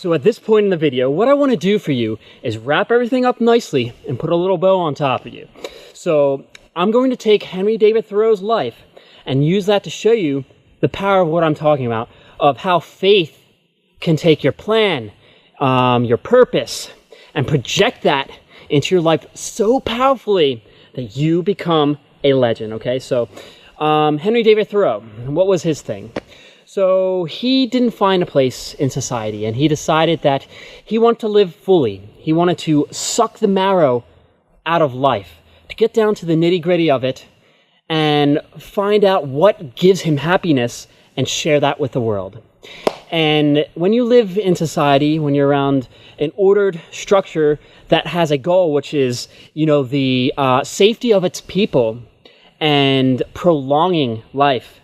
So at this point in the video, what I want to do for you is wrap everything up nicely and put a little bow on top of you. So I'm going to take Henry David Thoreau's life and use that to show you the power of what I'm talking about, of how faith can take your plan, your purpose, and project that into your life so powerfully that you become a legend, okay? So Henry David Thoreau, what was his thing? So he didn't find a place in society, and he decided that he wanted to live fully. He wanted to suck the marrow out of life, to get down to the nitty-gritty of it and find out what gives him happiness and share that with the world. And when you live in society, when you're around an ordered structure that has a goal, which is, the safety of its people and prolonging life,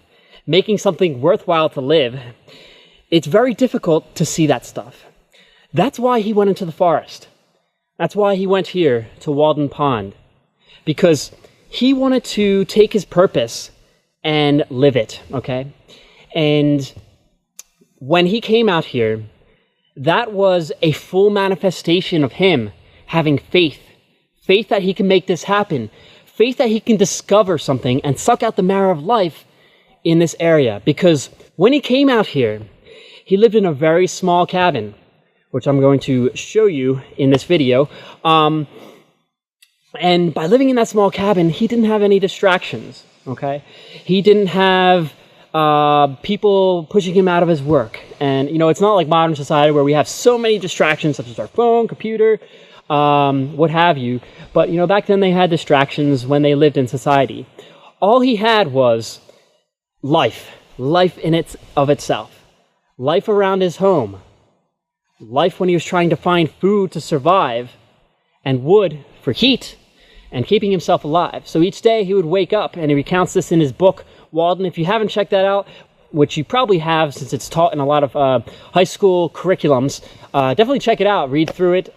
making something worthwhile to live, it's very difficult to see that stuff. That's why he went into the forest. That's why he went here to Walden Pond, because he wanted to take his purpose and live it, okay? And when he came out here, that was a full manifestation of him having faith that he can make this happen, faith that he can discover something and suck out the marrow of life in this area. Because when he came out here, he lived in a very small cabin, which I'm going to show you in this video. And by living in that small cabin, he didn't have any distractions, okay? He didn't have people pushing him out of his work. And, it's not like modern society where we have so many distractions, such as our phone, computer, what have you. But, back then they had distractions when they lived in society. All he had was life of itself, life around his home, life when he was trying to find food to survive and wood for heat and keeping himself alive. So each day he would wake up, and he recounts this in his book, Walden. If you haven't checked that out, which you probably have since it's taught in a lot of high school curriculums, definitely check it out, read through it.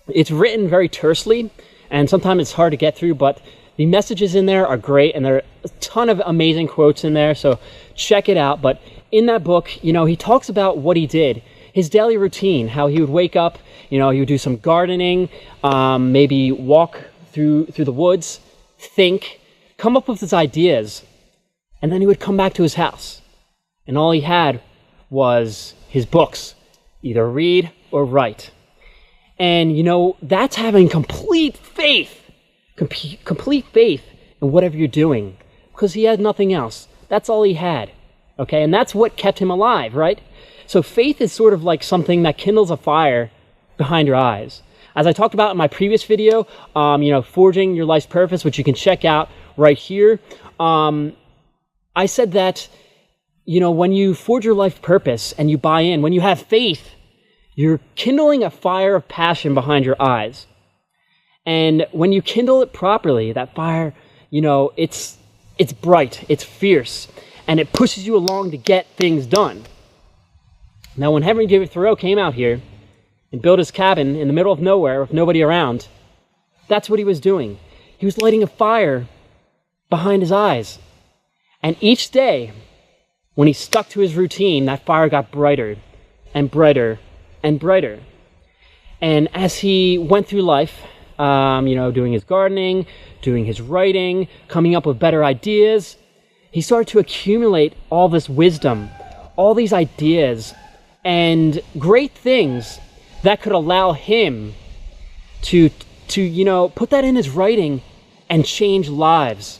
It's written very tersely, and sometimes it's hard to get through, but the messages in there are great, and there are a ton of amazing quotes in there, so check it out. But in that book, he talks about what he did, his daily routine, how he would wake up, he would do some gardening, maybe walk through the woods, think, come up with his ideas, and then he would come back to his house. And all he had was his books, either read or write. And, that's having complete faith in whatever you're doing, because he had nothing else. That's all he had, okay? And that's what kept him alive, right? So faith is sort of like something that kindles a fire behind your eyes. As I talked about in my previous video, forging your life's purpose, which you can check out right here, I said that, when you forge your life purpose and you buy in, when you have faith, you're kindling a fire of passion behind your eyes. And when you kindle it properly, that fire, it's bright, it's fierce, and it pushes you along to get things done. Now, when Henry David Thoreau came out here and built his cabin in the middle of nowhere with nobody around, that's what he was doing. He was lighting a fire behind his eyes. And each day, when he stuck to his routine, that fire got brighter and brighter and brighter. And as he went through life, doing his gardening, doing his writing, coming up with better ideas, he started to accumulate all this wisdom, all these ideas, and great things that could allow him to put that in his writing and change lives.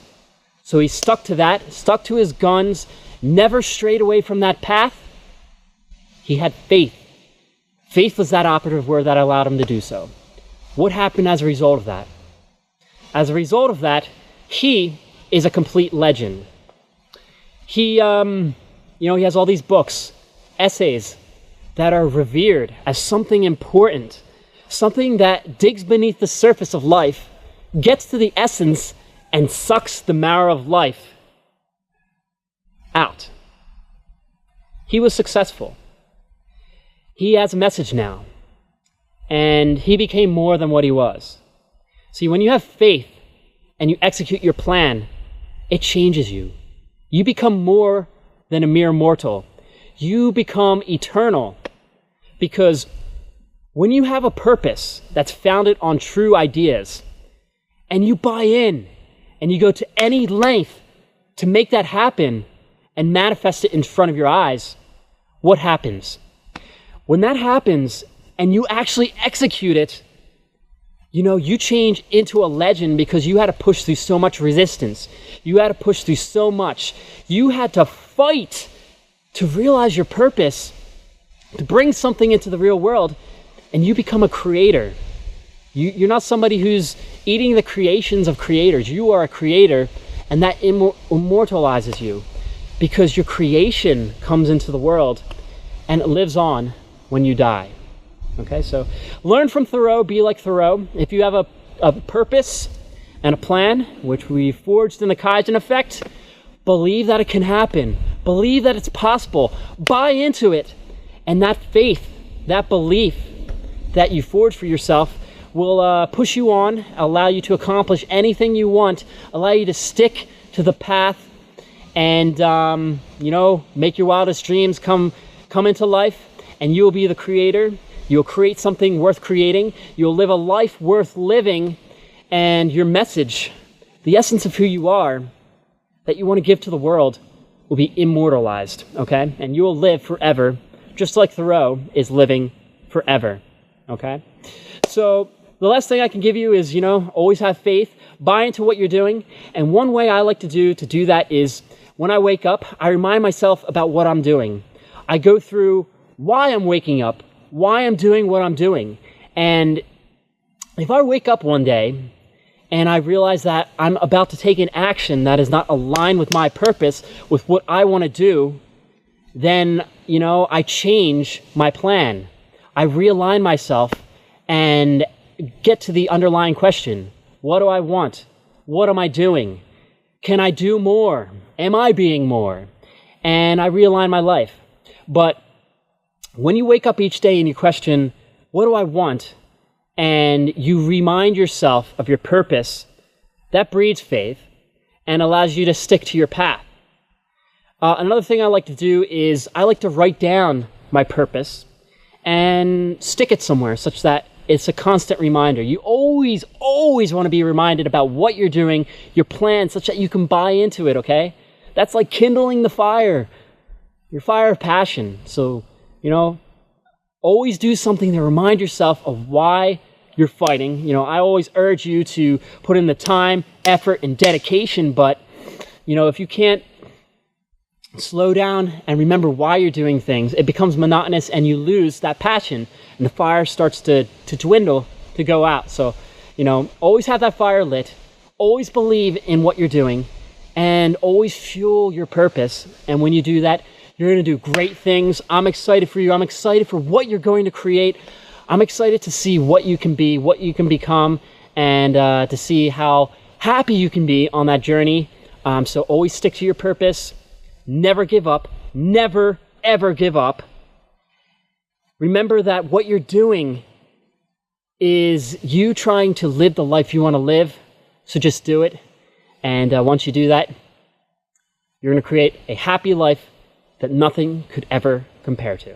So he stuck to that, stuck to his guns, never strayed away from that path. He had faith. Faith was that operative word that allowed him to do so. What happened as a result of that? As a result of that, he is a complete legend. He has all these books, essays that are revered as something important, something that digs beneath the surface of life, gets to the essence, and sucks the marrow of life out. He was successful. He has a message now, and he became more than what he was. See, when you have faith and you execute your plan, it changes you. You become more than a mere mortal. You become eternal. Because when you have a purpose that's founded on true ideas, and you buy in, and you go to any length to make that happen and manifest it in front of your eyes, what happens? When that happens and you actually execute it, you change into a legend because you had to push through so much resistance. You had to push through so much. You had to fight to realize your purpose, to bring something into the real world, and you become a creator. You're not somebody who's eating the creations of creators. You are a creator, and that immortalizes you because your creation comes into the world and it lives on when you die. Okay, so learn from Thoreau, be like Thoreau. If you have a purpose and a plan, which we forged in the Kaizen effect, believe that it can happen. Believe that it's possible. Buy into it. And that faith, that belief that you forge for yourself will push you on, allow you to accomplish anything you want, allow you to stick to the path and, make your wildest dreams come into life, and you'll be the creator. You'll create something worth creating. You'll live a life worth living, and your message, the essence of who you are, that you want to give to the world, will be immortalized, okay? And you will live forever, just like Thoreau is living forever, okay? So the last thing I can give you is, always have faith, buy into what you're doing. And one way I like to do that is when I wake up, I remind myself about what I'm doing. I go through why I'm waking up, why I'm doing what I'm doing. And if I wake up one day and I realize that I'm about to take an action that is not aligned with my purpose, with what I want to do, then, I change my plan. I realign myself and get to the underlying question. What do I want? What am I doing? Can I do more? Am I being more? And I realign my life. But when you wake up each day and you question, what do I want? And you remind yourself of your purpose, that breeds faith and allows you to stick to your path. Another thing I like to do is I like to write down my purpose and stick it somewhere such that it's a constant reminder. You always want to be reminded about what you're doing, your plan, such that you can buy into it, okay? That's like kindling the fire, your fire of passion. So, always do something to remind yourself of why you're fighting. I always urge you to put in the time, effort, and dedication, but, if you can't slow down and remember why you're doing things, it becomes monotonous and you lose that passion and the fire starts to dwindle, to go out. So, always have that fire lit, always believe in what you're doing, and always fuel your purpose. And when you do that, you're going to do great things. I'm excited for you. I'm excited for what you're going to create. I'm excited to see what you can be, what you can become, and to see how happy you can be on that journey. So always stick to your purpose. Never give up. Never, ever give up. Remember that what you're doing is you trying to live the life you want to live. So just do it. And once you do that, you're going to create a happy life that nothing could ever compare to.